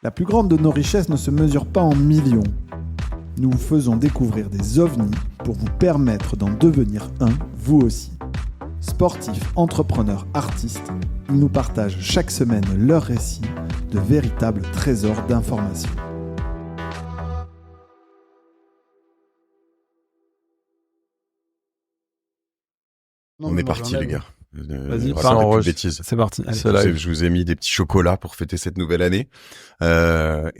La plus grande de nos richesses ne se mesure pas en millions. Nous vous faisons découvrir des ovnis pour vous permettre d'en devenir un, vous aussi. Sportifs, entrepreneurs, artistes, ils nous partagent chaque semaine leurs récits de véritables trésors d'informations. On est parti, les gars. Vas-y, parle de bêtises. C'est parti. Allez. Je vous ai mis des petits chocolats pour fêter cette nouvelle année. C'est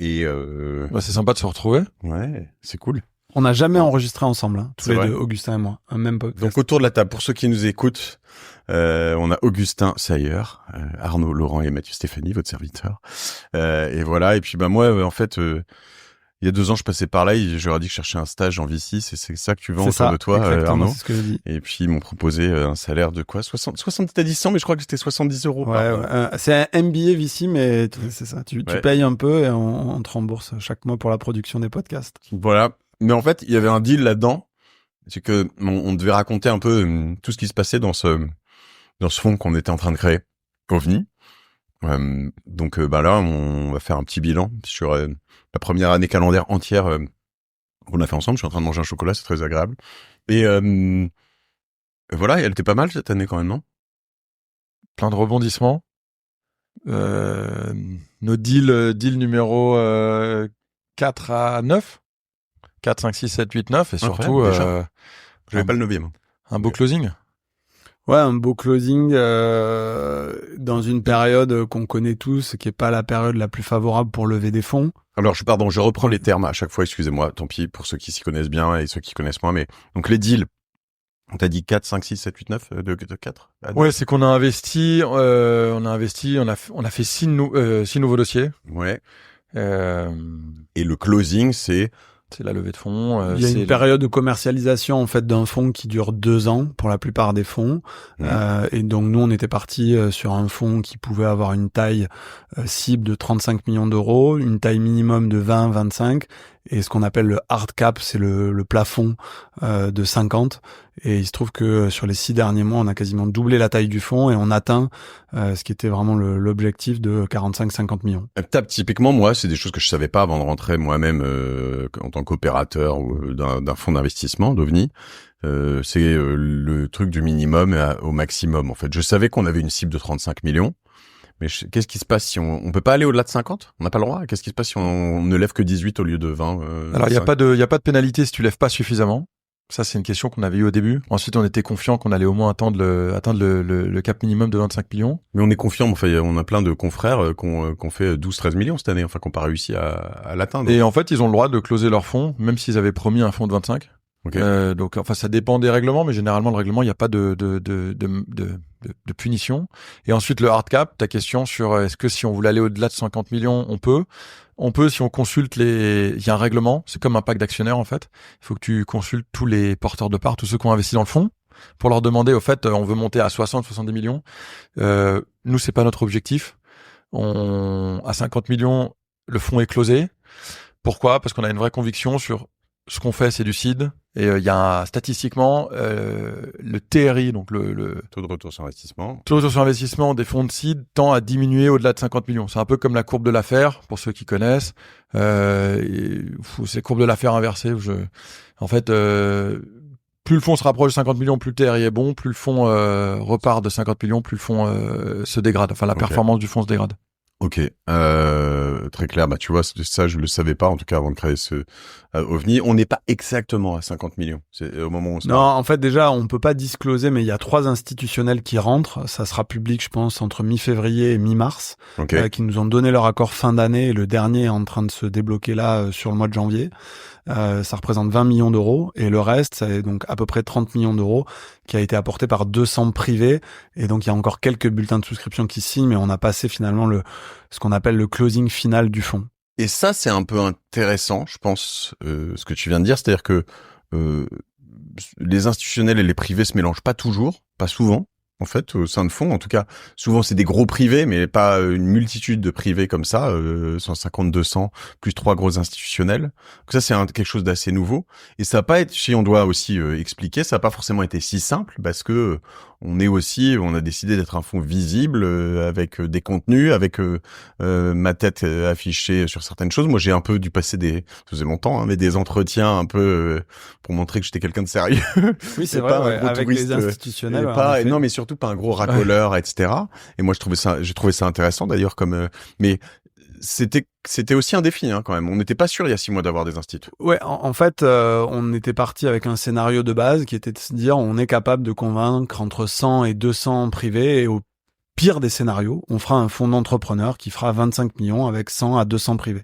sympa de se retrouver. Ouais, c'est cool. On n'a jamais enregistré ensemble, hein, tous C'est les vrai. deux, Augustin et moi. Même podcast. Donc autour de la table, pour ceux qui nous écoutent, on a Augustin Sayer, Arnaud, Laurent et Mathieu Stéphanie, votre serviteur. Et voilà. Et puis moi, en fait, il y a 2 ans, je passais par là et je leur ai dit que je cherchais un stage en V6. C'est ça que tu vends autour de toi, Arnaud. C'est ce que je dis. Et puis ils m'ont proposé un salaire de quoi 70 ans, mais je crois que c'était 70 euros. Ouais. C'est un MBA VC, mais c'est ça. Tu payes un peu et on te rembourse chaque mois pour la production des podcasts. Voilà. Mais en fait, il y avait un deal là-dedans. C'est que on devait raconter un peu tout ce qui se passait dans ce fonds qu'on était en train de créer, OVNI. Donc là, on va faire un petit bilan sur la première année calendaire entière qu'on a fait ensemble. Je suis en train de manger un chocolat, c'est très agréable. Et voilà, elle était pas mal cette année quand même, non? Plein de rebondissements. Nos deal numéro 4 à 9. 4, 5, 6, 7, 8, 9. Et surtout, je vais pas le 9e. Un beau closing. Ouais, un beau closing dans une période qu'on connaît tous, qui est pas la période la plus favorable pour lever des fonds. Alors, je reprends les termes à chaque fois, excusez-moi, tant pis pour ceux qui s'y connaissent bien et ceux qui connaissent moins, mais donc les deals, on t'a dit 4, 5, 6, 7, 8, 9, de 4 Ouais, c'est qu'on a investi, on a fait 6 nouveaux dossiers. Ouais. Et le closing, c'est la levée de fonds. Il y a une période de commercialisation en fait d'un fonds qui dure 2 ans pour la plupart des fonds. Et donc nous on était parti sur un fonds qui pouvait avoir une taille cible de 35 millions d'euros, une taille minimum de 20-25 et ce qu'on appelle le hard cap, c'est le plafond de 50. Et il se trouve que sur les 6 derniers mois, on a quasiment doublé la taille du fonds et on atteint ce qui était vraiment l'objectif de 45-50 millions. Typiquement, moi, c'est des choses que je savais pas avant de rentrer moi-même en tant qu'opérateur ou d'un fonds d'investissement, d'OVNI. C'est le truc du minimum au maximum. En fait, je savais qu'on avait une cible de 35 millions. Mais qu'est-ce qui se passe si on peut pas aller au-delà de 50? On n'a pas le droit. Qu'est-ce qui se passe si on ne lève que 18 au lieu de 20? Alors, il y a pas de pénalité si tu lèves pas suffisamment. Ça, c'est une question qu'on avait eue au début. Ensuite, on était confiant qu'on allait au moins atteindre le cap minimum de 25 millions. Mais on est confiant. Enfin, on a plein de confrères qu'on fait 12-13 millions cette année. Enfin, qu'on n'a pas réussi à l'atteindre. Et en fait, ils ont le droit de closer leur fonds, même s'ils avaient promis un fonds de 25. Okay. Donc, enfin, ça dépend des règlements, mais généralement, le règlement, il n'y a pas de punition. Et ensuite, le hard cap, ta question sur est-ce que si on voulait aller au-delà de 50 millions, on peut si on consulte il y a un règlement, c'est comme un pacte d'actionnaires, en fait. Il faut que tu consultes tous les porteurs de parts, tous ceux qui ont investi dans le fonds, pour leur demander, au fait, on veut monter à 60-70 millions. Nous, c'est pas notre objectif. À 50 millions, le fonds est closé. Pourquoi? Parce qu'on a une vraie conviction sur ce qu'on fait, c'est du seed. Et il y a statistiquement le TRI, donc le taux de retour sur investissement. Taux de retour sur investissement des fonds de seed tend à diminuer au-delà de 50 millions. C'est un peu comme la courbe de l'affaire, pour ceux qui connaissent. C'est courbe de l'affaire inversée. En fait, plus le fonds se rapproche de 50 millions, plus le TRI est bon, plus le fonds repart de 50 millions, plus le fonds se dégrade. Enfin, la performance du fonds se dégrade. Ok, très clair. Bah tu vois, ça je le savais pas en tout cas avant de créer ce OVNI. On n'est pas exactement à 50 millions. C'est au moment où on se Non, en fait déjà on peut pas discloser, mais il y a 3 institutionnels qui rentrent. Ça sera public, je pense, entre mi-février et mi-mars, qui nous ont donné leur accord fin d'année. Et le dernier est en train de se débloquer là sur le mois de janvier. Ça représente 20 millions d'euros et le reste, ça est donc à peu près 30 millions d'euros qui a été apporté par 200 privés. Et donc il y a encore quelques bulletins de souscription qui signent, mais on a passé finalement ce qu'on appelle le closing final du fonds. Et ça, c'est un peu intéressant, je pense, ce que tu viens de dire, c'est-à-dire que les institutionnels et les privés se mélangent pas toujours, pas souvent. en fait, au sein de fonds. En tout cas, souvent, c'est des gros privés, mais pas une multitude de privés comme ça, 150, 200, plus 3 gros institutionnels. Donc ça, c'est quelque chose d'assez nouveau. Et ça va pas être, si on doit aussi expliquer, ça va pas forcément été si simple, parce que on a décidé d'être un fonds visible, avec des contenus, avec ma tête affichée sur certaines choses. Moi, j'ai un peu dû passer ça faisait longtemps, hein, mais des entretiens un peu pour montrer que j'étais quelqu'un de sérieux. Oui, c'est vrai, ouais, avec touriste, les institutionnels. non, mais surtout pas un gros racoleur, etc. Et moi, j'ai trouvé ça intéressant d'ailleurs, mais c'était aussi un défi, hein, quand même. On n'était pas sûr il y a 6 mois d'avoir des instituts. Ouais, en fait, on était parti avec un scénario de base qui était de se dire on est capable de convaincre entre 100 et 200 privés, et au pire des scénarios, on fera un fonds d'entrepreneurs qui fera 25 millions avec 100 à 200 privés.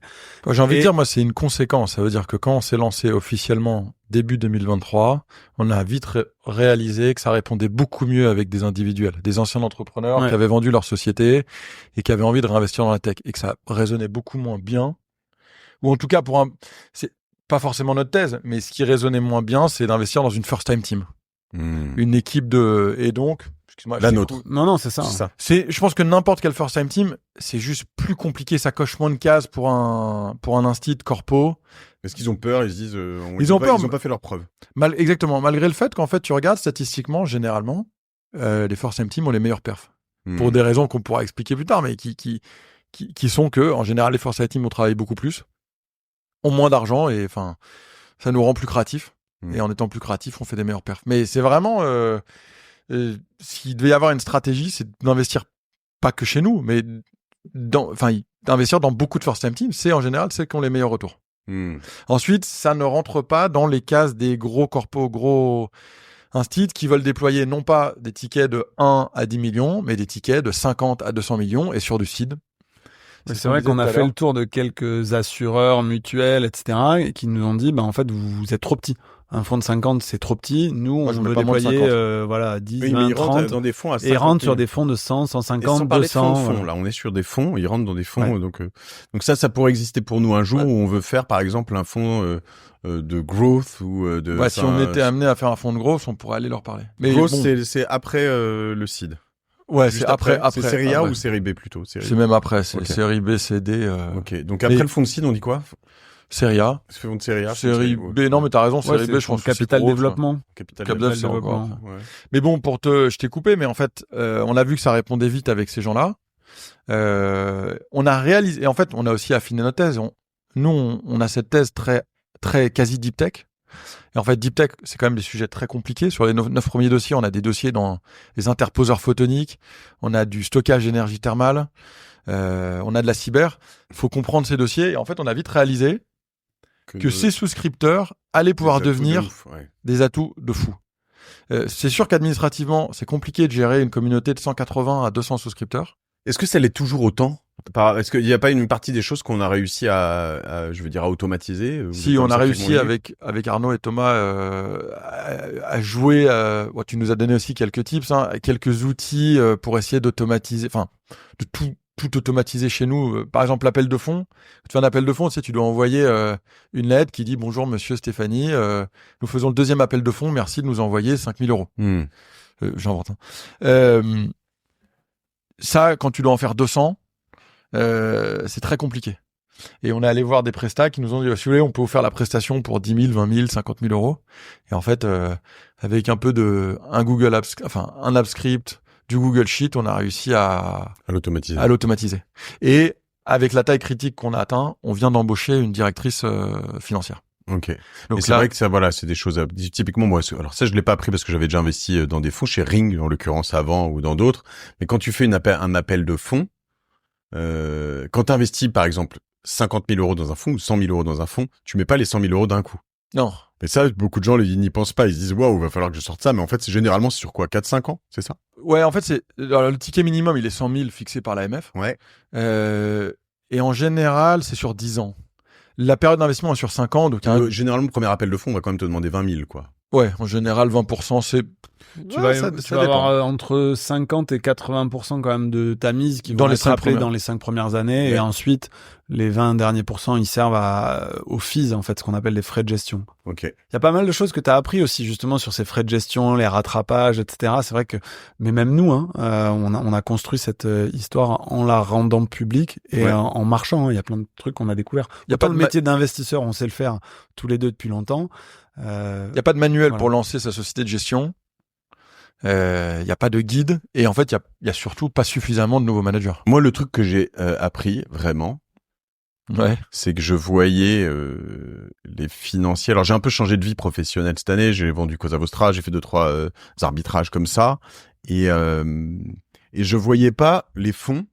J'ai envie de dire, moi, c'est une conséquence. Ça veut dire que quand on s'est lancé officiellement début 2023, on a vite réalisé que ça répondait beaucoup mieux avec des individuels, des anciens entrepreneurs qui avaient vendu leur société et qui avaient envie de réinvestir dans la tech, et que ça résonnait beaucoup moins bien. Ou en tout cas, c'est pas forcément notre thèse, mais ce qui résonnait moins bien, c'est d'investir dans une first time team. Une équipe et donc, excuse-moi, la nôtre. Non, c'est ça. Je pense que n'importe quel first time team, c'est juste plus compliqué, ça coche moins de cases pour un instit corpo. Parce qu'ils ont peur, ils se disent, ils ont peur, ils ont pas fait leurs preuves. Exactement. Malgré le fait qu'en fait, tu regardes statistiquement, généralement, les first time teams ont les meilleurs perfs. Pour des raisons qu'on pourra expliquer plus tard, mais qui sont que, en général, les first time teams ont travaillé beaucoup plus, ont moins d'argent, et enfin, ça nous rend plus créatifs. Et en étant plus créatifs, on fait des meilleurs perfs. Mais c'est vraiment, s'il devait y avoir une stratégie, c'est d'investir pas que chez nous, mais d'investir dans beaucoup de first time teams. C'est en général celles qui ont les meilleurs retours. Ensuite, ça ne rentre pas dans les cases des gros corpos, gros instits qui veulent déployer non pas des tickets de 1 à 10 millions, mais des tickets de 50 à 200 millions et sur du seed. C'est vrai qu'on a fait le tour de quelques assureurs, mutuelles, etc., et qui nous ont dit, en fait, vous êtes trop petit. Un fonds de 50, c'est trop petit. Nous, on veut déployer 10, 20, 30. Dans des fonds à 50, et rentrent sur des fonds de 100, 150, 200. Fonds, là, on est sur des fonds, ils rentrent dans des fonds. Donc ça pourrait exister pour nous un jour où on veut faire, par exemple, un fonds de growth ou de... si on était amené à faire un fonds de growth, on pourrait aller leur parler. Mais growth, c'est après le seed. Ouais, c'est après. C'est série A ou série B plutôt? C'est même après, c'est série B, CD. Ok, donc après le fonds de seed, on dit quoi? Série A. Fonds de série A. Série B, non, mais t'as raison, série B, je pense que capital développement. Capital c'est encore. Ouais. Mais bon, je t'ai coupé, mais en fait, on a vu que ça répondait vite avec ces gens-là. On a réalisé, et en fait, on a aussi affiné notre thèse. Nous, on a cette thèse très, très quasi deep tech. Et en fait, deep tech, c'est quand même des sujets très compliqués. Sur les 9 premiers dossiers, on a des dossiers dans les interposeurs photoniques, on a du stockage d'énergie thermale, on a de la cyber. Il faut comprendre ces dossiers. Et en fait, on a vite réalisé que ces souscripteurs allaient pouvoir devenir des atouts de fou. C'est sûr qu'administrativement, c'est compliqué de gérer une communauté de 180 à 200 souscripteurs. Est-ce que ça l'est toujours autant? Est-ce qu'il n'y a pas une partie des choses qu'on a réussi à automatiser? Si, on a réussi avec Arnaud et Thomas à jouer. Tu nous as donné aussi quelques tips, quelques outils pour essayer d'automatiser, de tout automatiser chez nous. Par exemple, l'appel de fonds. Tu fais un appel de fonds, tu dois envoyer une lettre qui dit « Bonjour, monsieur Stéphanie, nous faisons le deuxième appel de fonds, merci de nous envoyer 5 000 €. J'invente. Ça, quand tu dois en faire 200, c'est très compliqué. Et on est allé voir des prestats qui nous ont dit, si vous voulez, on peut vous faire la prestation pour 10 000, 20 000, 50 000 €. Et en fait, avec un peu un AppScript, du Google Sheet, on a réussi à l'automatiser. Et avec la taille critique qu'on a atteint, on vient d'embaucher une directrice financière. Ok. Donc c'est vrai que ça, c'est des choses. Typiquement, moi, alors ça, je l'ai pas appris parce que j'avais déjà investi dans des fonds chez Ring, en l'occurrence avant, ou dans d'autres. Mais quand tu fais un appel de fonds, quand tu investis, par exemple, 50 000 € dans un fonds ou 100 000 € dans un fonds, tu mets pas les 100 000 € d'un coup. Non. Mais ça, beaucoup de gens n'y pensent pas. Ils se disent, waouh, il va falloir que je sorte ça. Mais en fait, généralement, c'est sur quoi? 4-5 ans, c'est ça? Ouais, en fait, le ticket minimum, il est 100 000 fixé par l'AMF. Ouais. Et en général, c'est sur 10 ans. La période d'investissement est sur 5 ans. Donc généralement, le premier appel de fonds, on va quand même te demander 20 000, quoi. Ouais, en général, 20%, c'est... Tu vas avoir entre 50 et 80% quand même de ta mise qui vont être rappelée dans les 5 premières années. Ouais. Et ensuite, les 20 derniers pourcents, ils servent aux fees, en fait, ce qu'on appelle les frais de gestion. Ok. Il y a pas mal de choses que tu as appris aussi, justement, sur ces frais de gestion, les rattrapages, etc. C'est vrai que, mais même nous, on a construit cette histoire en la rendant publique et en marchant. Il y a plein de trucs qu'on a découvert. Il y a pas de métier d'investisseur, on sait le faire tous les deux depuis longtemps. Il n'y a pas de manuel pour lancer sa société de gestion. Il n'y a pas de guide. Et en fait, il y a surtout pas suffisamment de nouveaux managers. Moi, le truc que j'ai appris, vraiment, c'est que je voyais les financiers. Alors j'ai un peu changé de vie professionnelle cette année. J'ai vendu Cosa Vostra, j'ai fait 2-3 arbitrages comme ça, et je voyais pas les fonds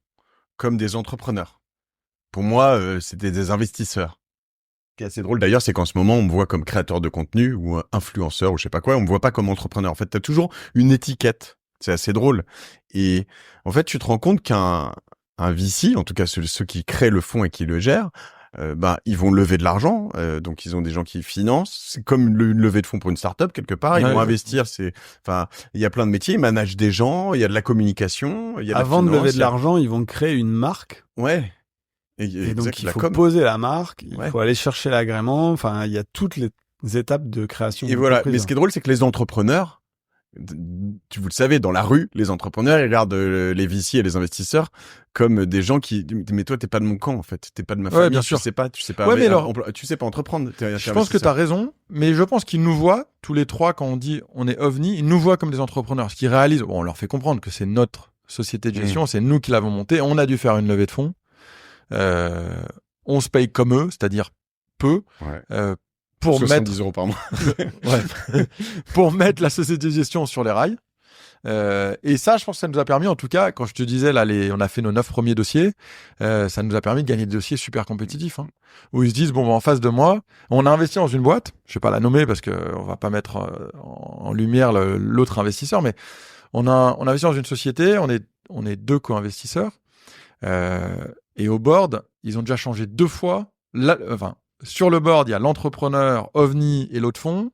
comme des entrepreneurs. Pour moi, c'était des investisseurs. Ce qui est assez drôle d'ailleurs, c'est qu'en ce moment, on me voit comme créateur de contenu ou influenceur ou je sais pas quoi. On me voit pas comme entrepreneur. En fait, t'as toujours une étiquette. C'est assez drôle. Et en fait, tu te rends compte qu'un VC, en tout cas ceux qui créent le fonds et qui le gèrent, ils vont lever de l'argent, donc ils ont des gens qui financent. C'est comme une levée de fonds pour une start-up quelque part. Ils vont investir. Il y a plein de métiers. Ils managent des gens. Il y a de la communication. Il y a Avant de lever de l'argent, ils vont créer une marque. Ouais. Et donc il faut poser la marque. Il faut aller chercher l'agrément. Enfin, il y a toutes les étapes de création. Et voilà. Mais ce qui est drôle, c'est que les entrepreneurs, vous le savez, dans la rue, les entrepreneurs, ils regardent les VC et les investisseurs comme des gens qui, mais toi, t'es pas de mon camp, en fait. T'es pas de ma famille. Bien sûr. Tu sais pas. Ouais, mais alors, tu sais pas entreprendre. Je pense que t'as raison, mais je pense qu'ils nous voient, tous les trois, quand on dit on est OVNI, ils nous voient comme des entrepreneurs. Ce qu'ils réalisent, on leur fait comprendre que c'est notre société de gestion, c'est nous qui l'avons montée, on a dû faire une levée de fonds. On se paye comme eux, c'est-à-dire peu, pour 70 € par mois. pour mettre la société de gestion sur les rails. Et ça, je pense que ça nous a permis, en tout cas, quand je te disais, là, on a fait nos 9 premiers dossiers, ça nous a permis de gagner des dossiers super compétitifs, où ils se disent, en face de moi, on a investi dans une boîte, je vais pas la nommer parce que on va pas mettre en lumière l'autre investisseur, mais on a investi dans une société, on est 2 co-investisseurs, et au board, ils ont déjà changé 2 fois. Sur le board, il y a l'entrepreneur, OVNI et l'autre fonds.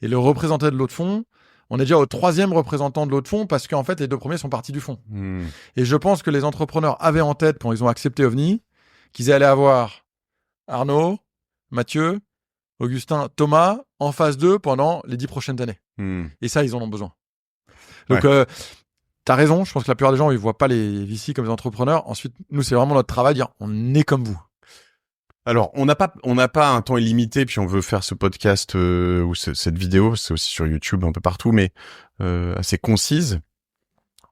Et le représentant de l'autre fonds, on est déjà au 3e représentant de l'autre fonds parce qu'en fait, les 2 premiers sont partis du fonds. Et je pense que les entrepreneurs avaient en tête, quand ils ont accepté OVNI, qu'ils allaient avoir Arnaud, Mathieu, Augustin, Thomas en phase 2 pendant les 10 prochaines années. Et ça, ils en ont besoin. Donc, t'as raison, je pense que la plupart des gens, ils voient pas les VC comme des entrepreneurs. Ensuite, nous, c'est vraiment notre travail de dire, on est comme vous. Alors, on n'a pas un temps illimité, puis on veut faire ce podcast ou cette vidéo, c'est aussi sur YouTube, un peu partout, mais assez concise.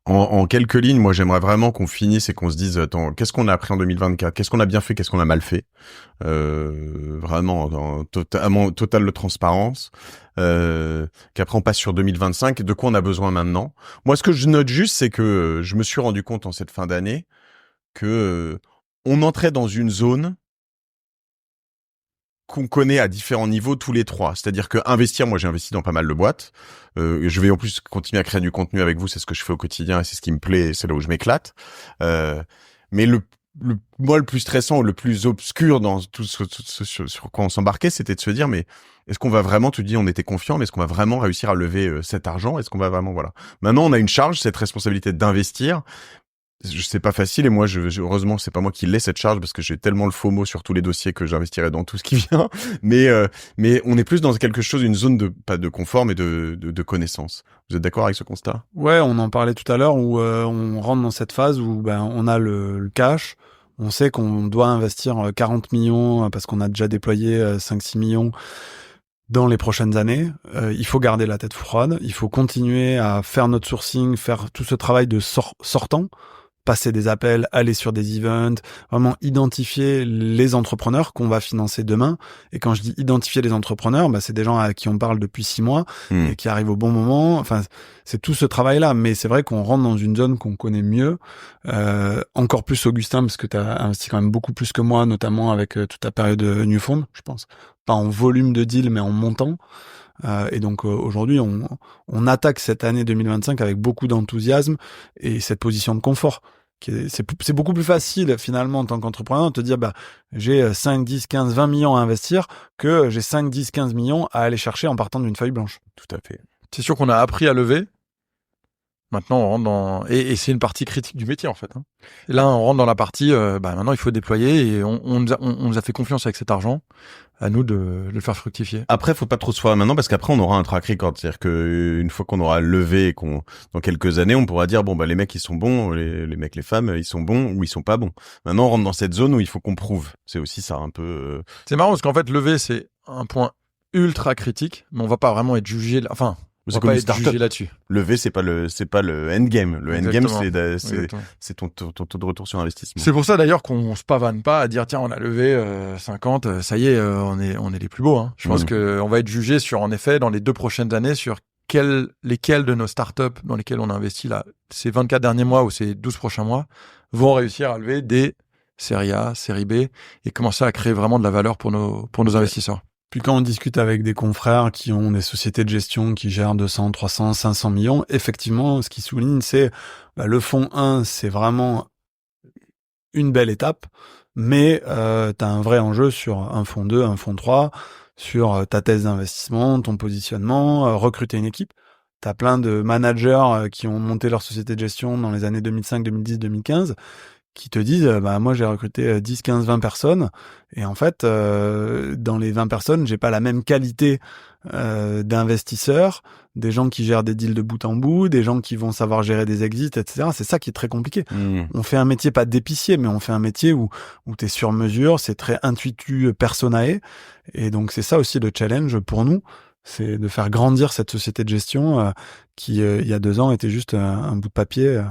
En quelques lignes, moi, j'aimerais vraiment qu'on finisse et qu'on se dise, attends, qu'est-ce qu'on a appris en 2024 ? Qu'est-ce qu'on a bien fait ? Qu'est-ce qu'on a mal fait ? Vraiment, en totale transparence. Qu'après, on passe sur 2025. De quoi on a besoin maintenant ? Moi, ce que je note juste, c'est que je me suis rendu compte en cette fin d'année que on entrait dans une zone qu'on connaît à différents niveaux tous les 3. C'est-à-dire que investir, moi j'ai investi dans pas mal de boîtes. Je vais en plus continuer à créer du contenu avec vous, c'est ce que je fais au quotidien et c'est ce qui me plaît, et c'est là où je m'éclate. Mais moi le plus stressant ou le plus obscur dans tout ce sur quoi on s'embarquait, c'était de se dire mais est-ce qu'on va vraiment, tu dis on était confiant, mais est-ce qu'on va vraiment réussir à lever cet argent ? Est-ce qu'on va vraiment, voilà. Maintenant on a une charge, cette responsabilité d'investir. C'est pas facile et moi heureusement c'est pas moi qui l'ai cette charge parce que j'ai tellement le FOMO sur tous les dossiers que j'investirai dans tout ce qui vient, mais on est plus dans quelque chose, une zone pas de confort mais de connaissance. Vous êtes d'accord avec ce constat ? Ouais, on en parlait tout à l'heure où on rentre dans cette phase où on a le cash, on sait qu'on doit investir 40 millions parce qu'on a déjà déployé 5-6 millions dans les prochaines années. Il faut garder la tête froide, il faut continuer à faire notre sourcing, faire tout ce travail de sortant, passer des appels, aller sur des events, vraiment identifier les entrepreneurs qu'on va financer demain. Et quand je dis identifier les entrepreneurs, c'est des gens à qui on parle depuis 6 mois et qui arrivent au bon moment. Enfin, c'est tout ce travail-là. Mais c'est vrai qu'on rentre dans une zone qu'on connaît mieux. Encore plus Augustin, parce que tu as investi quand même beaucoup plus que moi, notamment avec toute ta période de Newfound, je pense. Pas en volume de deal, mais en montant. Et donc aujourd'hui, on attaque cette année 2025 avec beaucoup d'enthousiasme et cette position de confort. C'est beaucoup plus facile finalement en tant qu'entrepreneur de te dire j'ai 5, 10, 15, 20 millions à investir que j'ai 5, 10, 15 millions à aller chercher en partant d'une feuille blanche. Tout à fait. C'est sûr qu'on a appris à lever. Maintenant, on rentre dans et c'est une partie critique du métier en fait. Hein. Et là, on rentre dans la partie. Maintenant, il faut déployer et on nous a fait confiance avec cet argent. À nous de le faire fructifier. Après, faut pas trop se foirer maintenant parce qu'après on aura un track record, c'est-à-dire que une fois qu'on aura levé et dans quelques années, on pourra dire bon bah les mecs ils sont bons, les mecs les femmes ils sont bons ou ils sont pas bons. Maintenant on rentre dans cette zone où il faut qu'on prouve. C'est aussi ça un peu. C'est marrant parce qu'en fait lever c'est un point ultra critique, mais on va pas vraiment être jugé. Enfin. On va pas être jugé là-dessus. Lever, c'est pas le endgame. Le endgame, Exactement. c'est ton taux de retour sur investissement. C'est pour ça d'ailleurs qu'on se pavane pas à dire tiens on a levé 50, ça y est, on est les plus beaux. Hein. Je pense que on va être jugé sur en effet dans les 2 prochaines années sur lesquelles de nos startups dans lesquelles on a investi là ces 24 derniers mois ou ces 12 prochains mois vont réussir à lever des séries A, séries B et commencer à créer vraiment de la valeur pour nos investisseurs. Puis quand on discute avec des confrères qui ont des sociétés de gestion qui gèrent 200, 300, 500 millions, effectivement, ce qu'ils soulignent, c'est le fonds 1, c'est vraiment une belle étape, mais tu as un vrai enjeu sur un fonds 2, un fonds 3, sur ta thèse d'investissement, ton positionnement, recruter une équipe. Tu as plein de managers qui ont monté leur société de gestion dans les années 2005, 2010, 2015, qui te disent moi j'ai recruté 10, 15, 20 personnes et en fait dans les 20 personnes j'ai pas la même qualité d'investisseurs, des gens qui gèrent des deals de bout en bout, des gens qui vont savoir gérer des exits, etc. C'est ça qui est très compliqué. On fait un métier pas d'épicier, mais on fait un métier où t'es sur mesure, c'est très intuitu personae, et donc c'est ça aussi le challenge pour nous, c'est de faire grandir cette société de gestion qui il y a 2 ans était juste un bout de papier.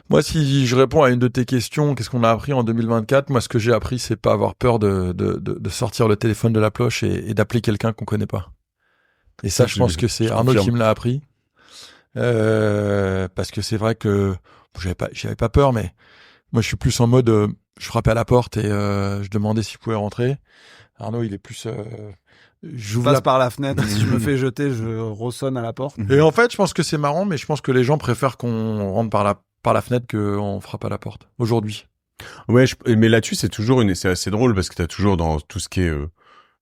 Moi, si je réponds à une de tes questions, qu'est-ce qu'on a appris en 2024 ? Moi, ce que j'ai appris, c'est pas avoir peur de sortir le téléphone de la poche et d'appeler quelqu'un qu'on connaît pas. Et ça, je pense que c'est Arnaud qui me l'a appris. Parce que c'est vrai que j'avais pas peur, mais moi, je suis plus en mode, je frappais à la porte et je demandais s'il pouvait rentrer. Arnaud, il est plus... Je passe par la fenêtre, si je me fais jeter, je ressonne à la porte. Et en fait, je pense que c'est marrant, mais je pense que les gens préfèrent qu'on rentre par la fenêtre qu'on frappe à la porte, aujourd'hui. Ouais, mais là-dessus, c'est assez drôle parce que t'as toujours dans tout ce qui est,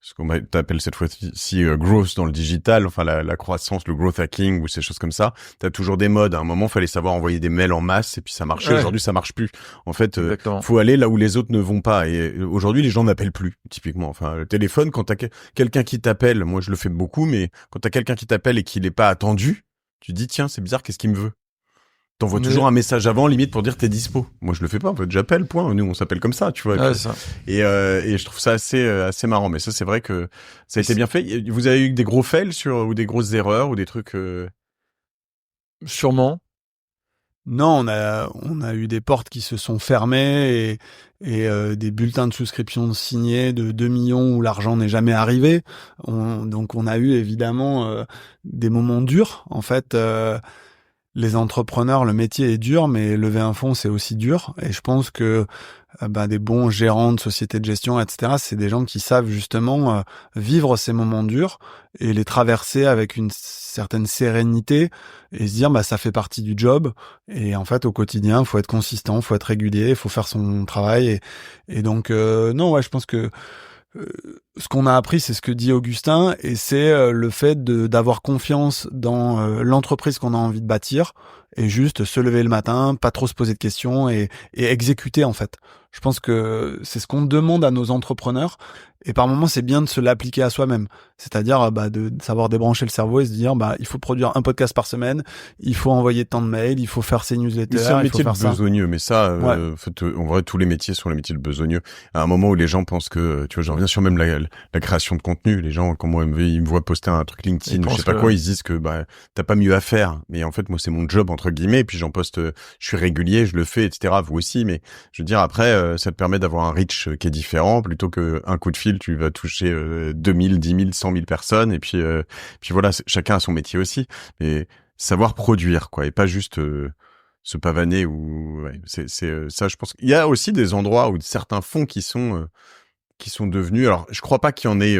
ce qu'on t'appelle cette fois-ci growth dans le digital, enfin la croissance, le growth hacking ou ces choses comme ça, t'as toujours des modes. À un moment, fallait savoir envoyer des mails en masse et puis ça marchait. Ouais. Aujourd'hui, ça marche plus. En fait, faut aller là où les autres ne vont pas. Et aujourd'hui, les gens n'appellent plus, typiquement. Enfin, le téléphone, quand t'as quelqu'un qui t'appelle, moi je le fais beaucoup, mais quand t'as quelqu'un qui t'appelle et qu'il n'est pas attendu, tu dis tiens, c'est bizarre, qu'est-ce qu'il me veut ? T'envoies toujours un message avant, limite, pour dire t'es dispo. Moi, je le fais pas, en fait, j'appelle, point. Nous, on s'appelle comme ça, tu vois. Ouais, ça. Et je trouve ça assez marrant. Mais ça, c'est vrai que ça a été bien fait. Vous avez eu des gros fails ou des grosses erreurs ou des trucs, Sûrement. Non, on a eu des portes qui se sont fermées et des bulletins de souscription signés de 2 millions où l'argent n'est jamais arrivé. Donc, on a eu évidemment des moments durs. En fait, les entrepreneurs, le métier est dur, mais lever un fonds, c'est aussi dur. Et je pense que des bons gérants de sociétés de gestion, etc., c'est des gens qui savent justement vivre ces moments durs et les traverser avec une certaine sérénité et se dire ça fait partie du job. Et en fait, au quotidien, il faut être consistant, il faut être régulier, il faut faire son travail. Et donc, je pense que ce qu'on a appris, c'est ce que dit Augustin, et c'est le fait d'avoir confiance dans l'entreprise qu'on a envie de bâtir, et juste se lever le matin, pas trop se poser de questions, et exécuter en fait. Je pense que c'est ce qu'on demande à nos entrepreneurs, et par moments c'est bien de se l'appliquer à soi-même. C'est-à-dire de savoir débrancher le cerveau et se dire il faut produire un podcast par semaine, il faut envoyer tant de mails, il faut faire ses newsletters, c'est un métier de besogneux, mais ça, en fait, en vrai, tous les métiers sont les métiers de besogneux. À un moment où les gens pensent que, tu vois, j'en reviens sur même la création de contenu. Les gens, quand moi, ils me voient poster un truc LinkedIn, je sais pas quoi, ils se disent que, t'as pas mieux à faire. Mais en fait, moi, c'est mon job, entre guillemets, et puis j'en poste, je suis régulier, je le fais, etc. Vous aussi, mais je veux dire, après, ça te permet d'avoir un reach qui est différent, plutôt que un coup de fil, tu vas toucher 2000, 10 000, 100 000 personnes, et puis voilà, chacun a son métier aussi. Mais savoir produire, quoi, et pas juste se pavaner ou c'est ça. Je pense qu'il y a aussi des endroits où certains fonds qui sont devenus. Alors, je crois pas qu'il y en ait.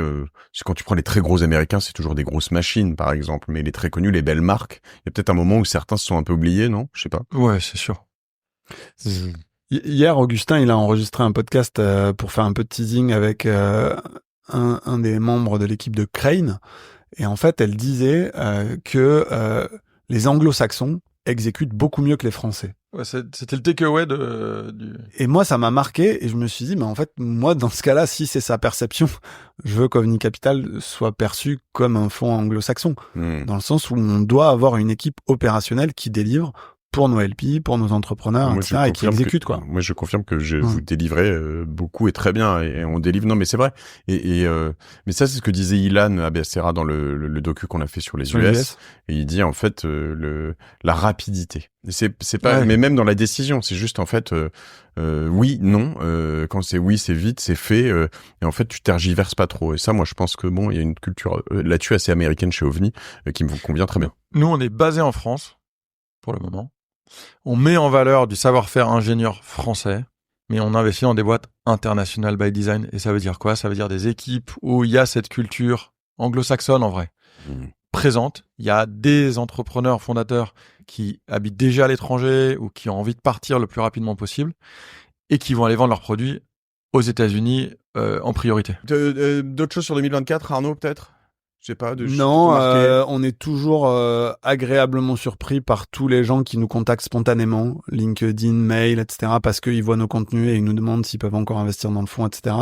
Quand tu prends les très gros américains, c'est toujours des grosses machines, par exemple, mais les très connus, les belles marques. Il y a peut-être un moment où certains se sont un peu oubliés, non ? Je sais pas. Ouais, c'est sûr. Hier, Augustin, il a enregistré un podcast pour faire un peu de teasing avec un des membres de l'équipe de Crane. Et en fait, elle disait que les anglo-saxons, exécutent beaucoup mieux que les Français. Ouais, c'était le takeaway du... Et moi, ça m'a marqué et je me suis dit, mais en fait, moi, dans ce cas-là, si c'est sa perception, je veux qu'OVNI Capital soit perçu comme un fonds anglo-saxon, dans le sens où on doit avoir une équipe opérationnelle qui délivre pour nos LP, pour nos entrepreneurs, Moi, etc., et qui exécute, quoi. Moi, je confirme que vous délivrez beaucoup et très bien, et on délivre. Non, mais c'est vrai. Mais ça, c'est ce que disait Ilan Abessera dans le docu qu'on a fait sur les US. Et il dit, en fait, la rapidité. C'est pas, mais même dans la décision, c'est juste, en fait, oui, non. Quand c'est oui, c'est vite, c'est fait. Et en fait, tu tergiverses pas trop. Et ça, moi, je pense que bon, il y a une culture là-dessus assez américaine chez OVNI qui me convient très bien. Nous, on est basé en France, pour le moment. On met en valeur du savoir-faire ingénieur français, mais on investit dans des boîtes internationales by design. Et ça veut dire quoi? Ça veut dire des équipes où il y a cette culture anglo-saxonne, en vrai, présente. Il y a des entrepreneurs fondateurs qui habitent déjà à l'étranger ou qui ont envie de partir le plus rapidement possible et qui vont aller vendre leurs produits aux États-Unis en priorité. D'autres choses sur 2024, Arnaud, peut-être? Je sais pas. Non, on est toujours agréablement surpris par tous les gens qui nous contactent spontanément, LinkedIn, mail, etc., parce qu'ils voient nos contenus et ils nous demandent s'ils peuvent encore investir dans le fonds, etc.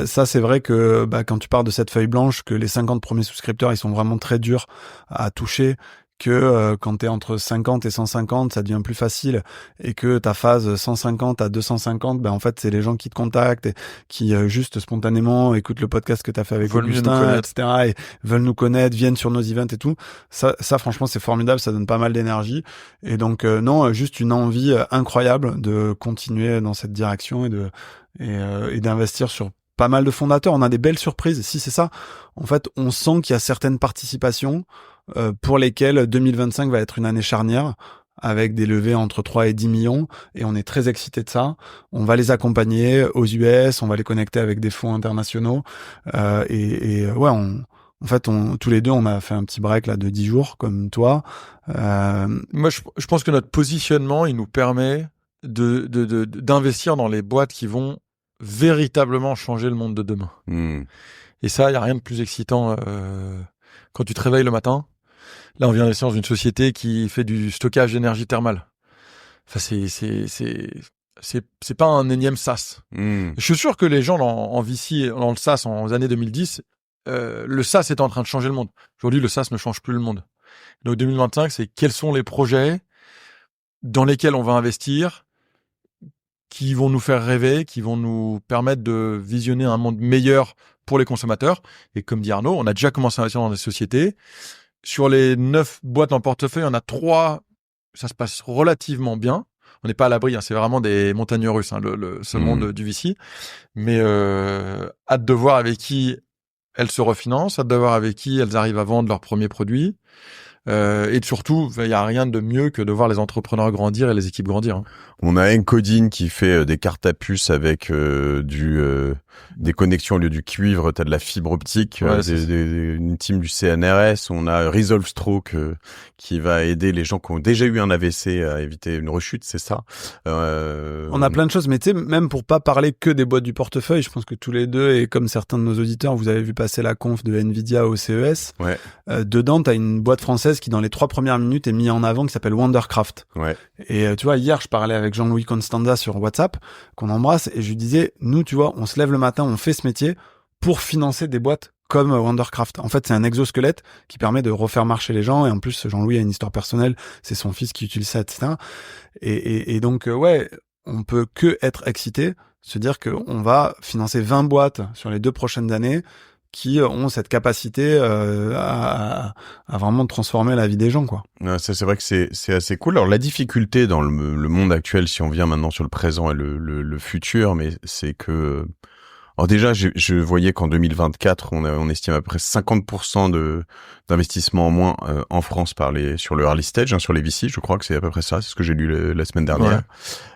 Ça, c'est vrai que quand tu pars de cette feuille blanche, que les 50 premiers souscripteurs, ils sont vraiment très durs à toucher, que quand tu es entre 50 et 150, ça devient plus facile, et que ta phase 150 à 250, en fait, c'est les gens qui te contactent et qui juste spontanément écoutent le podcast que tu as fait avec Augustin, etc., et veulent nous connaître, viennent sur nos events et tout. Ça franchement, c'est formidable, ça donne pas mal d'énergie. Et donc, non, juste une envie incroyable de continuer dans cette direction et d'investir sur pas mal de fondateurs. On a des belles surprises. Si c'est ça, en fait, on sent qu'il y a certaines participations pour lesquelles 2025 va être une année charnière, avec des levées entre 3 et 10 millions, et on est très excités de ça. On va les accompagner aux US, on va les connecter avec des fonds internationaux, en fait, tous les deux, on a fait un petit break là de 10 jours, comme toi. Moi, je pense que notre positionnement, il nous permet d'investir dans les boîtes qui vont véritablement changer le monde de demain. Et ça, il y a rien de plus excitant quand tu te réveilles le matin. Là, on vient d'investir dans une société qui fait du stockage d'énergie thermale. Enfin, c'est pas un énième SaaS. Je suis sûr que les gens en VC, dans le SaaS, en années 2010, le SaaS est en train de changer le monde. Aujourd'hui, le SaaS ne change plus le monde. Donc, 2025, c'est quels sont les projets dans lesquels on va investir, qui vont nous faire rêver, qui vont nous permettre de visionner un monde meilleur pour les consommateurs. Et comme dit Arnaud, on a déjà commencé à investir dans des sociétés. Sur les 9 boîtes en portefeuille, on a 3, ça se passe relativement bien. On n'est pas à l'abri, c'est vraiment des montagnes russes, ce monde du VC. Mais hâte de voir avec qui elles se refinancent, hâte de voir avec qui elles arrivent à vendre leurs premiers produits. Et surtout, il n'y a rien de mieux que de voir les entrepreneurs grandir et les équipes grandir. On a Encoding qui fait des cartes à puce avec des connexions au lieu du cuivre, t'as de la fibre optique, une team du CNRS. On a Resolve Stroke qui va aider les gens qui ont déjà eu un AVC à éviter une rechute, c'est ça. On a plein de choses, mais tu sais, même pour pas parler que des boîtes du portefeuille, je pense que tous les deux, et comme certains de nos auditeurs, vous avez vu passer la conf de Nvidia au CES. Ouais. Dedans, t'as une boîte française qui, dans les 3 premières minutes, est mise en avant, qui s'appelle Wondercraft. Ouais. Et tu vois, hier, je parlais avec Jean-Louis Constanza sur WhatsApp, qu'on embrasse, et je lui disais, nous, tu vois, on se lève le matin, on fait ce métier pour financer des boîtes comme Wondercraft. En fait, c'est un exosquelette qui permet de refaire marcher les gens, et en plus, Jean-Louis a une histoire personnelle, c'est son fils qui utilise ça, etc. Et donc, on peut que être excité, se dire qu'on va financer 20 boîtes sur les 2 prochaines années qui ont cette capacité à vraiment transformer la vie des gens, quoi. Ça, c'est vrai que c'est assez cool. Alors, la difficulté dans le monde actuel, si on vient maintenant sur le présent et le futur, mais c'est que... Alors déjà, je voyais qu'en 2024, on estime à peu près 50% d'investissement en moins en France sur le early stage, sur les VC. Je crois que c'est à peu près ça. C'est ce que j'ai lu la semaine dernière.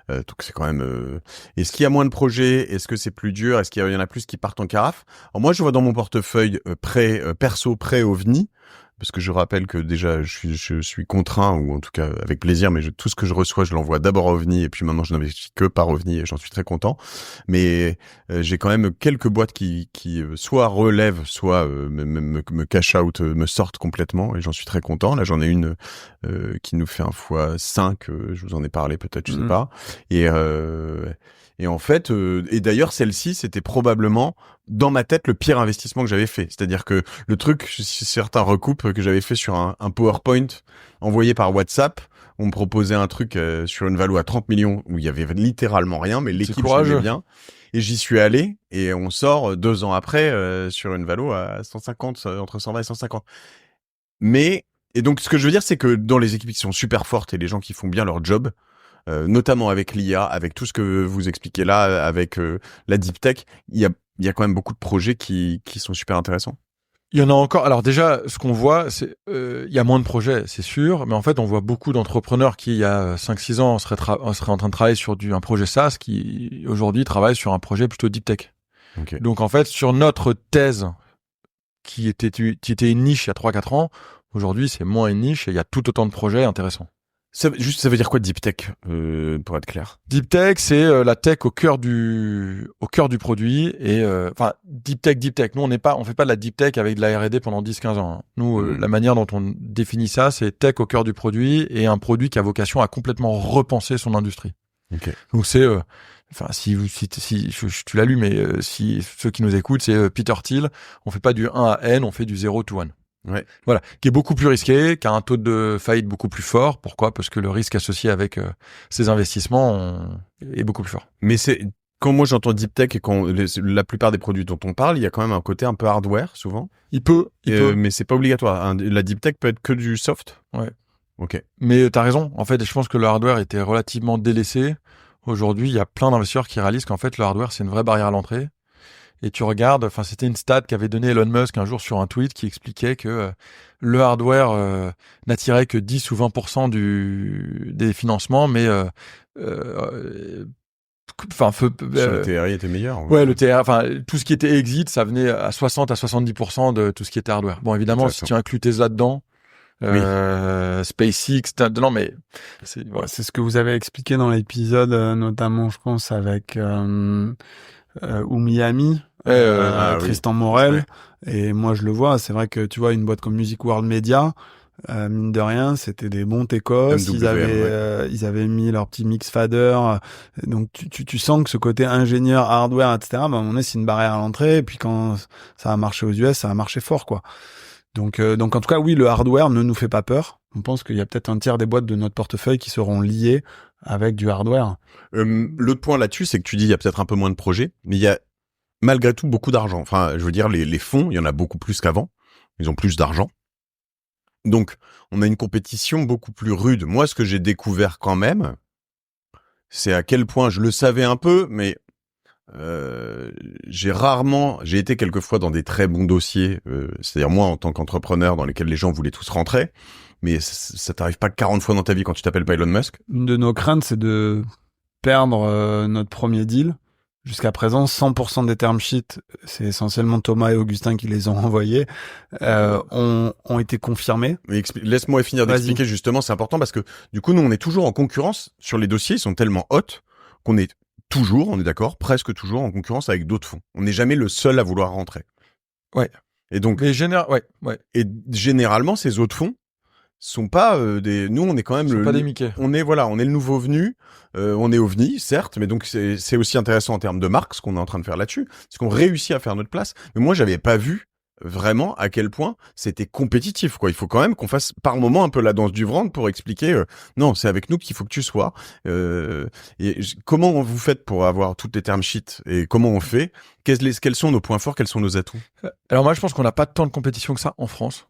Ouais. Donc c'est quand même... Est-ce qu'il y a moins de projets? Est-ce que c'est plus dur? Est-ce qu'il y en a plus qui partent en carafe? Alors moi, je vois dans mon portefeuille perso pré-OVNI, parce que je rappelle que déjà je suis contraint, ou en tout cas avec plaisir, mais tout ce que je reçois, je l'envoie d'abord à OVNI, et puis maintenant je n'investis que par OVNI, et j'en suis très content. Mais j'ai quand même quelques boîtes qui soit relèvent, soit me cash out, me sortent complètement, et j'en suis très content. Là, j'en ai une qui nous fait un x5, je vous en ai parlé peut-être, je sais pas. Et en fait, et d'ailleurs celle-ci, c'était probablement dans ma tête le pire investissement que j'avais fait. C'est-à-dire que le truc, si certains recoupent, que j'avais fait sur un PowerPoint envoyé par WhatsApp, on me proposait un truc sur une valo à 30 millions où il y avait littéralement rien, mais l'équipe jouait bien. Et j'y suis allé, et on sort 2 ans après sur une valo à 150, entre 120 et 150. Et donc ce que je veux dire, c'est que dans les équipes qui sont super fortes et les gens qui font bien leur job, notamment avec l'IA, avec tout ce que vous expliquez là, avec la deep tech, il y a quand même beaucoup de projets qui sont super intéressants. Il y en a encore. Alors déjà, ce qu'on voit, c'est il y a moins de projets, c'est sûr, mais en fait, on voit beaucoup d'entrepreneurs qui, il y a 5-6 ans, seraient en train de travailler sur un projet SaaS, qui aujourd'hui travaillent sur un projet plutôt deep tech. Okay. Donc en fait, sur notre thèse, qui était une niche il y a 3-4 ans, aujourd'hui, c'est moins une niche, et il y a tout autant de projets intéressants. Ça veut dire quoi deep tech, pour être clair? Deep tech, c'est la tech au cœur du produit, et enfin deep tech. Nous, on fait pas de la deep tech avec de la R&D pendant 10-15 ans. Hein. Nous, la manière dont on définit ça, c'est tech au cœur du produit, et un produit qui a vocation à complètement repenser son industrie. Okay. Donc c'est enfin si tu l'as lu, mais si ceux qui nous écoutent, c'est Peter Thiel. On fait pas du 1 à N, on fait du 0 to 1. Ouais. Voilà, qui est beaucoup plus risqué, qui a un taux de faillite beaucoup plus fort. Pourquoi ? Parce que le risque associé avec ces investissements est beaucoup plus fort. Mais quand moi j'entends deep tech et quand la plupart des produits dont on parle, il y a quand même un côté un peu hardware souvent. Il peut. Mais c'est pas obligatoire. La deep tech peut être que du soft. Ouais. Ok. Mais t'as raison. En fait, je pense que le hardware était relativement délaissé. Aujourd'hui, il y a plein d'investisseurs qui réalisent qu'en fait, le hardware, c'est une vraie barrière à l'entrée. Et tu regardes, enfin, c'était une stat qu'avait donné Elon Musk un jour sur un tweet qui expliquait que le hardware n'attirait que 10 ou 20% des financements, mais sur le TRI était meilleur. Ouais, le TRI, enfin, tout ce qui était exit, ça venait à 60 à 70% de tout ce qui était hardware. Bon, évidemment, si tu inclus Tesla dedans, SpaceX, non, mais voilà. C'est ce que vous avez expliqué dans l'épisode, notamment, je pense, avec Miami, Tristan Morel. Ouais. Et moi, je le vois. C'est vrai que tu vois, une boîte comme Music World Media, mine de rien, c'était des bons techos. Ils avaient mis leur petit mix fader. Donc, tu sens que ce côté ingénieur, hardware, etc., à un moment donné, c'est une barrière à l'entrée. Et puis, quand ça a marché aux US, ça a marché fort, quoi. Donc, en tout cas, oui, le hardware ne nous fait pas peur. On pense qu'il y a peut-être un tiers des boîtes de notre portefeuille qui seront liées avec du hardware. L'autre point là-dessus, c'est que tu dis il y a peut-être un peu moins de projets, mais il y a malgré tout beaucoup d'argent. Enfin, je veux dire, les fonds, il y en a beaucoup plus qu'avant. Ils ont plus d'argent. Donc, on a une compétition beaucoup plus rude. Moi, ce que j'ai découvert quand même, c'est à quel point je le savais un peu, mais j'ai été quelquefois dans des très bons dossiers, c'est-à-dire moi en tant qu'entrepreneur dans lesquels les gens voulaient tous rentrer, mais ça t'arrive pas 40 fois dans ta vie quand tu t'appelles pas Elon Musk. Une de nos craintes, c'est de perdre notre premier deal. Jusqu'à présent, 100% des term sheets, c'est essentiellement Thomas et Augustin qui les ont envoyés, ont été confirmés. Mais laisse-moi finir d'expliquer justement, c'est important parce que du coup, nous, on est toujours en concurrence sur les dossiers, ils sont tellement hot qu'on est toujours, on est d'accord, presque toujours en concurrence avec d'autres fonds. On n'est jamais le seul à vouloir rentrer. Ouais. Et donc, ouais. Et généralement, ces autres fonds sont pas nous, on est quand même pas des Mickey. On est le nouveau venu. On est OVNI, certes, mais donc c'est aussi intéressant en termes de marque ce qu'on est en train de faire là-dessus, c'est qu'on réussit à faire notre place. Mais moi, j'avais pas vu vraiment à quel point c'était compétitif, quoi. Il faut quand même qu'on fasse par moment un peu la danse du ventre pour expliquer non, c'est avec nous qu'il faut que tu sois. Et comment vous faites pour avoir toutes les term sheets et comment on fait? Quels sont nos points forts, quels sont nos atouts? Alors moi, je pense qu'on n'a pas tant de compétition que ça en France.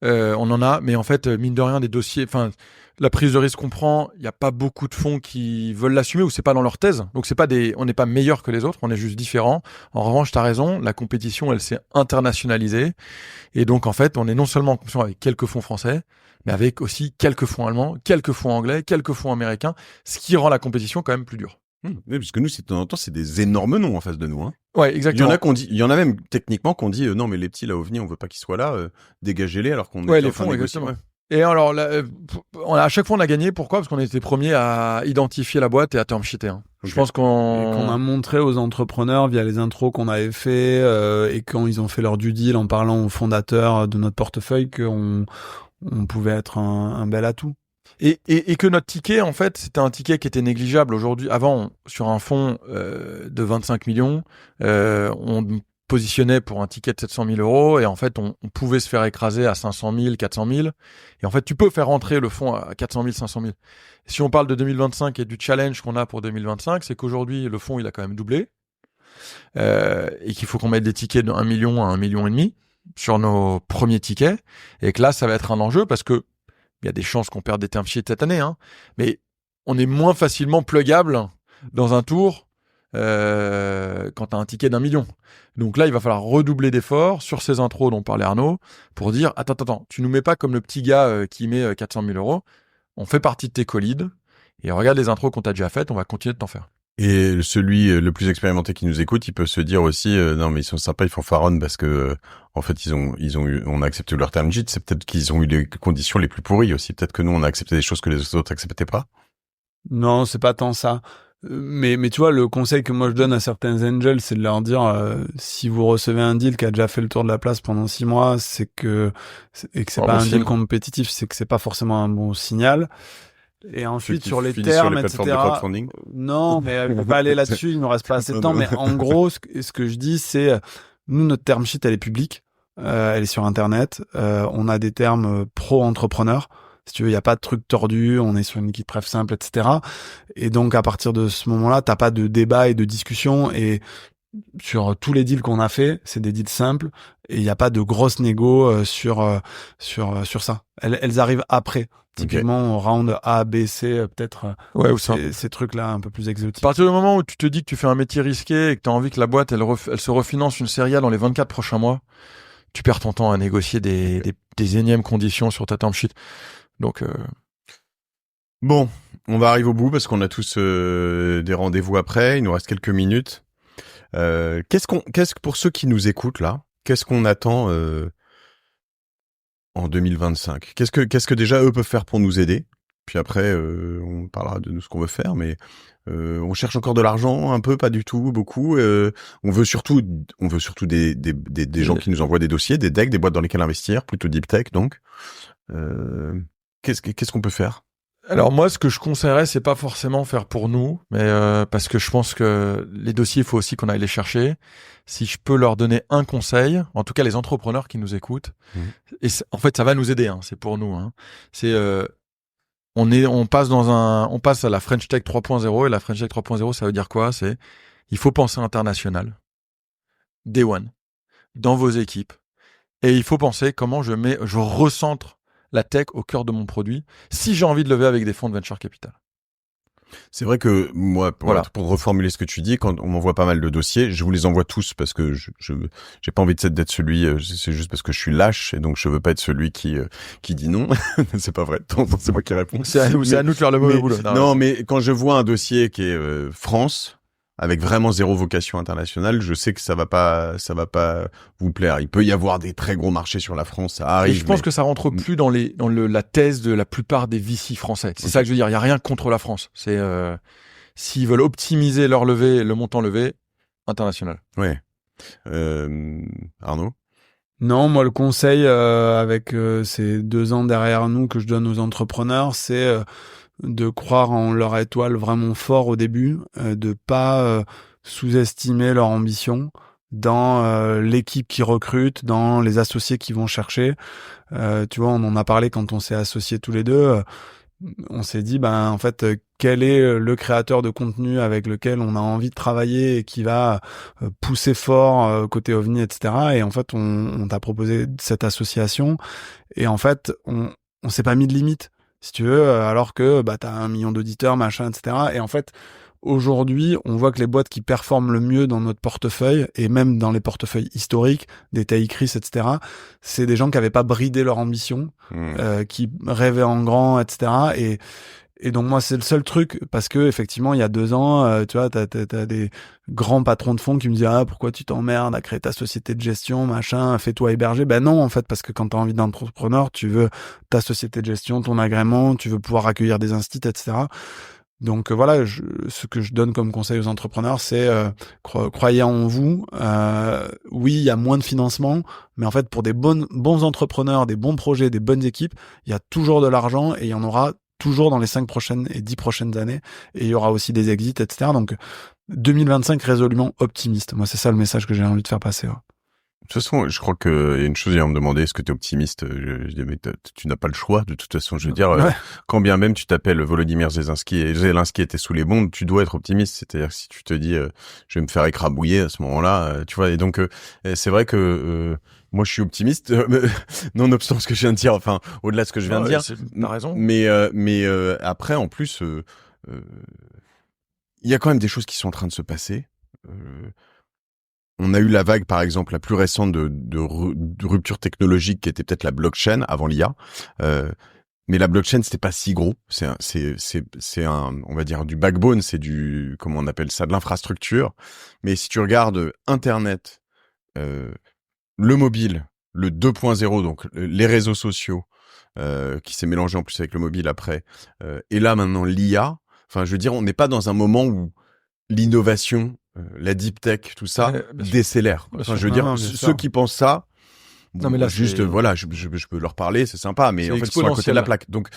On en a, mais en fait, mine de rien, des dossiers, enfin, la prise de risque qu'on prend, il n'y a pas beaucoup de fonds qui veulent l'assumer ou c'est pas dans leur thèse. Donc on n'est pas meilleur que les autres, on est juste différents. En revanche, t'as raison, la compétition, elle s'est internationalisée. Et donc, en fait, on est non seulement en compétition avec quelques fonds français, mais avec aussi quelques fonds allemands, quelques fonds anglais, quelques fonds américains, ce qui rend la compétition quand même plus dure. Oui, parce que nous, de temps en temps, c'est des énormes noms en face de nous. Hein. Ouais, exactement. Il y en a même techniquement qu'on dit non, mais les petits là, OVNI, on veut pas qu'ils soient là, dégagez-les alors qu'on Ouais, est les en train fonds, de négocier. exactement. Et alors, là, à chaque fois, on a gagné. Pourquoi? Parce qu'on était premiers à identifier la boîte et à term sheeter. Hein. Okay. Je pense Et qu'on a montré aux entrepreneurs via les intros qu'on avait fait et quand ils ont fait leur due deal en parlant aux fondateurs de notre portefeuille qu'on pouvait être un bel atout. Et que notre ticket, en fait, c'était un ticket qui était négligeable aujourd'hui. Avant, sur un fonds de 25 millions, on positionnait pour un ticket de 700 000 euros et en fait, on pouvait se faire écraser à 500 000, 400 000. Et en fait, tu peux faire rentrer le fonds à 400 000, 500 000. Si on parle de 2025 et du challenge qu'on a pour 2025, c'est qu'aujourd'hui, le fonds, il a quand même doublé et qu'il faut qu'on mette des tickets de 1 million à 1,5 million sur nos premiers tickets. Et que là, ça va être un enjeu parce que il y a des chances qu'on perde des term sheets cette année, hein, mais on est moins facilement pluggable dans un tour quand tu as un ticket d'1 million. Donc là, il va falloir redoubler d'efforts sur ces intros dont parlait Arnaud pour dire « Attends, tu nous mets pas comme le petit gars qui met 400 000 euros. On fait partie de tes co-leads et regarde les intros qu'on t'a déjà faites, on va continuer de t'en faire. » Et celui le plus expérimenté qui nous écoute, il peut se dire aussi non mais ils sont sympas, ils font faronne parce que en fait on a accepté leur term sheet, c'est peut-être qu'ils ont eu les conditions les plus pourries aussi, peut-être que nous on a accepté des choses que les autres acceptaient pas. Non, c'est pas tant ça. Mais tu vois, le conseil que moi je donne à certains angels, c'est de leur dire si vous recevez un deal qui a déjà fait le tour de la place pendant 6 mois, et que c'est pas un deal compétitif, c'est que c'est pas forcément un bon signal. Et ensuite, sur les termes, etc. Non, mais je vais pas aller là-dessus, il nous reste pas assez de temps. Mais en gros, ce que je dis, c'est, nous, notre term sheet, elle est publique. Elle est sur Internet. On a des termes pro-entrepreneurs. Si tu veux, il n'y a pas de truc tordu. On est sur une liquide préf simple, etc. Et donc, à partir de ce moment-là, t'as pas de débat et de discussion. Et sur tous les deals qu'on a fait, c'est des deals simples. Et il n'y a pas de grosses négos sur ça. Elles arrivent après. Typiquement, okay. Round A, B, C, peut-être ces trucs-là un peu plus exotiques. À partir du moment où tu te dis que tu fais un métier risqué et que tu as envie que la boîte elle se refinance une série A dans les 24 prochains mois, tu perds ton temps à négocier des énièmes conditions sur ta term sheet. Donc Bon, on va arriver au bout parce qu'on a tous des rendez-vous après. Il nous reste quelques minutes. Pour ceux qui nous écoutent là, qu'est-ce qu'on attend en 2025? Qu'est-ce que déjà eux peuvent faire pour nous aider? Puis après, on parlera de nous ce qu'on veut faire, mais on cherche encore de l'argent, un peu, pas du tout, beaucoup. On veut surtout des gens qui nous envoient des dossiers, des decks, des boîtes dans lesquelles investir, plutôt deep tech. Donc, qu'est-ce qu'on peut faire? Alors moi, ce que je conseillerais, c'est pas forcément faire pour nous, mais parce que je pense que les dossiers, il faut aussi qu'on aille les chercher. Si je peux leur donner un conseil, en tout cas les entrepreneurs qui nous écoutent, et en fait ça va nous aider, hein, c'est pour nous. Hein. C'est on passe à la French Tech 3.0 et la French Tech 3.0, ça veut dire quoi? C'est il faut penser international, day one, dans vos équipes, et il faut penser comment je recentre la tech au cœur de mon produit si j'ai envie de lever avec des fonds de venture capital. C'est vrai que moi, pour reformuler ce que tu dis, quand on m'envoie pas mal de dossiers, je vous les envoie tous parce que j'ai pas envie d'être celui, c'est juste parce que je suis lâche et donc je veux pas être celui qui dit non. C'est pas vrai, c'est moi qui réponds. C'est à nous de faire le mauvais boulot. Non, mais quand je vois un dossier qui est France, avec vraiment zéro vocation internationale, je sais que ça va pas vous plaire. Il peut y avoir des très gros marchés sur la France, ça arrive. Et je pense que ça rentre plus dans la thèse de la plupart des VC français. C'est ça que je veux dire. Il y a rien contre la France. C'est s'ils veulent optimiser leur levée, le montant levé, international. Ouais. Arnaud? Non, moi le conseil avec ces 2 ans derrière nous que je donne aux entrepreneurs, c'est de croire en leur étoile vraiment fort au début, de pas sous-estimer leur ambition dans l'équipe qui recrute, dans les associés qui vont chercher. Tu vois, on en a parlé quand on s'est associés tous les deux. On s'est dit, en fait, quel est le créateur de contenu avec lequel on a envie de travailler et qui va pousser fort côté OVNI, etc. Et en fait, on t'a proposé cette association. Et en fait, on s'est pas mis de limite, si tu veux, alors que t'as 1 million d'auditeurs, machin, etc. Et en fait, aujourd'hui, on voit que les boîtes qui performent le mieux dans notre portefeuille, et même dans les portefeuilles historiques, des Taïkris, etc., c'est des gens qui avaient pas bridé leur ambition, qui rêvaient en grand, etc. Et donc moi c'est le seul truc, parce que effectivement il y a 2 ans, tu vois, t'as des grands patrons de fonds qui me disent pourquoi tu t'emmerdes à créer ta société de gestion, machin, fais-toi héberger. Ben non, en fait, parce que quand t'as envie d'entrepreneur, tu veux ta société de gestion, ton agrément, tu veux pouvoir accueillir des instituts, etc. Donc voilà, ce que je donne comme conseil aux entrepreneurs, c'est croyez en vous. Oui, il y a moins de financement, mais en fait pour des bons entrepreneurs, des bons projets, des bonnes équipes, il y a toujours de l'argent et il y en aura toujours dans les 5 prochaines et 10 prochaines années, et il y aura aussi des exits, etc. Donc 2025 résolument optimiste. Moi, c'est ça le message que j'ai envie de faire passer. Ouais. De toute façon, je crois que il y a une chose, on me demandait est-ce que tu es optimiste. Je dis mais tu n'as pas le choix. De toute façon, je veux dire, quand bien même tu t'appelles Volodymyr Zelensky et Zelensky était sous les bombes, tu dois être optimiste. C'est-à-dire que si tu te dis je vais me faire écrabouiller à ce moment-là, tu vois. Et donc c'est vrai que moi, je suis optimiste, nonobstant ce que je viens de dire. Enfin, au-delà de ce que je viens de dire. T'as raison. Mais après, en plus, il y a quand même des choses qui sont en train de se passer. On a eu la vague, par exemple, la plus récente de rupture technologique, qui était peut-être la blockchain avant l'IA. Mais la blockchain, c'était pas si gros. C'est un, on va dire, du backbone, c'est du, comment on appelle ça, de l'infrastructure. Mais si tu regardes Internet, le mobile, le 2.0, donc les réseaux sociaux, qui s'est mélangé en plus avec le mobile après, et là maintenant l'IA. Enfin, je veux dire, on n'est pas dans un moment où l'innovation, la deep tech, tout ça décélère. Enfin, je veux dire, ceux qui pensent ça, non mais là juste voilà, je peux leur parler, c'est sympa, mais en fait, ils sont à côté de la plaque. Donc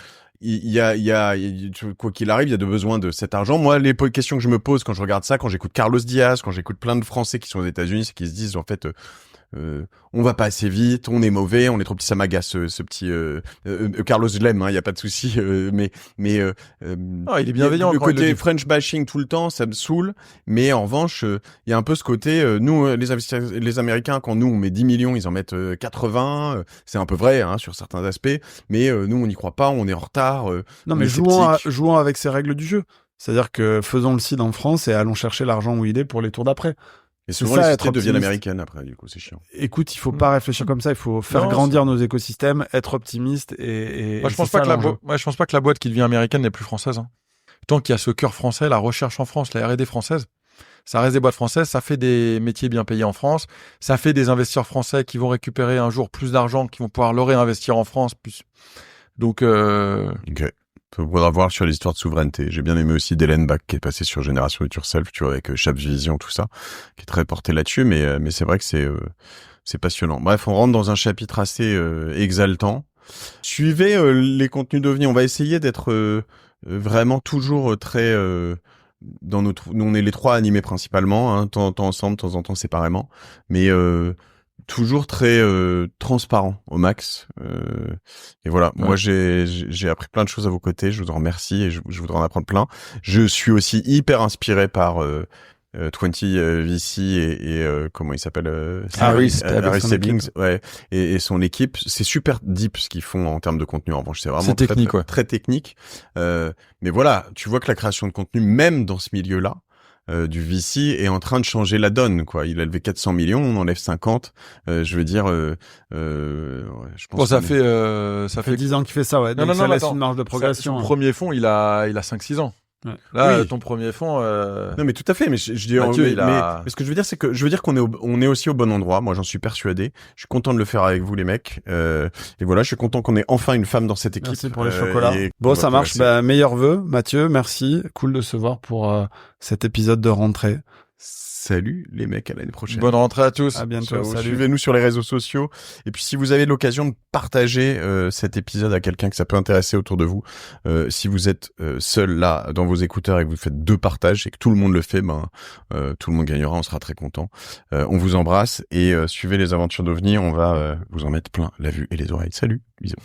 il y a quoi qu'il arrive, il y a besoin de cet argent. Moi, les questions que je me pose quand je regarde ça, quand j'écoute Carlos Diaz, quand j'écoute plein de Français qui sont aux États-Unis, c'est qu'ils se disent en fait on va pas assez vite, on est mauvais, on est trop petit, ça m'agace ce petit Carlos, je l'aime, il y a pas de souci, mais il est bienveillant. Le côté French bashing tout le temps, ça me saoule. Mais en revanche, il y a un peu ce côté nous les Américains, quand nous on met 10 millions, ils en mettent 80, c'est un peu vrai sur certains aspects, mais nous on n'y croit pas, on est en retard. Non mais jouons avec ces règles du jeu. C'est-à-dire que faisons le seed en France et allons chercher l'argent où il est pour les tours d'après. Et souvent, les sociétés deviennent américaines après, du coup, c'est chiant. Écoute, il faut pas réfléchir comme ça, il faut faire grandir nos écosystèmes, être optimiste et moi, je pense pas que la boîte qui devient américaine n'est plus française. Hein. Tant qu'il y a ce cœur français, la recherche en France, la R&D française, ça reste des boîtes françaises, ça fait des métiers bien payés en France, ça fait des investisseurs français qui vont récupérer un jour plus d'argent, qui vont pouvoir le réinvestir en France. Plus. Donc, Ok. Il faudra voir sur l'histoire de souveraineté. J'ai bien aimé aussi d'Hélène Bach qui est passée sur Génération It Yourself, tu vois, avec Chaps Vision, tout ça, qui est très porté là-dessus, mais c'est vrai que c'est passionnant. Bref, on rentre dans un chapitre assez exaltant. Suivez les contenus d'OVNI. On va essayer d'être vraiment toujours très dans notre. Nous, on est les 3 animés principalement, de temps en temps ensemble, de temps en temps séparément, mais toujours très transparent au max. Et voilà, moi j'ai appris plein de choses à vos côtés, je vous en remercie et je voudrais en apprendre plein. Je suis aussi hyper inspiré par 20 VC et comment il s'appelle Harry Stebbings, ouais, et son équipe. C'est super deep ce qu'ils font en termes de contenu. En revanche, c'est vraiment très technique. Mais voilà, tu vois que la création de contenu, même dans ce milieu-là, du VC est en train de changer la donne, quoi. Il a levé 400 millions, on enlève 50. Je veux dire, je pense. Bon, ça fait 10 ans qu'il fait ça, ouais. Donc ça laisse une marge de progression. Son premier fonds, il a 5-6 ans. Ouais. Là, ton premier fonds. Non, mais tout à fait. Mais je dis, Mathieu, mais ce que je veux dire, c'est que je veux dire qu'on est aussi au bon endroit. Moi, j'en suis persuadé. Je suis content de le faire avec vous, les mecs. Et voilà, je suis content qu'on ait enfin une femme dans cette équipe. Merci pour les chocolats. Bon, ça marche. Meilleurs vœux, Mathieu. Merci. Cool de se voir pour cet épisode de rentrée. Salut les mecs, à l'année prochaine. Bonne rentrée à tous. À bientôt. Salut. Suivez-nous sur les réseaux sociaux. Et puis si vous avez l'occasion de partager cet épisode à quelqu'un que ça peut intéresser autour de vous, si vous êtes seul là dans vos écouteurs et que vous faites 2 partages et que tout le monde le fait, tout le monde gagnera, on sera très content. On vous embrasse et suivez les aventures d'OVNI, on va vous en mettre plein la vue et les oreilles. Salut, bisous.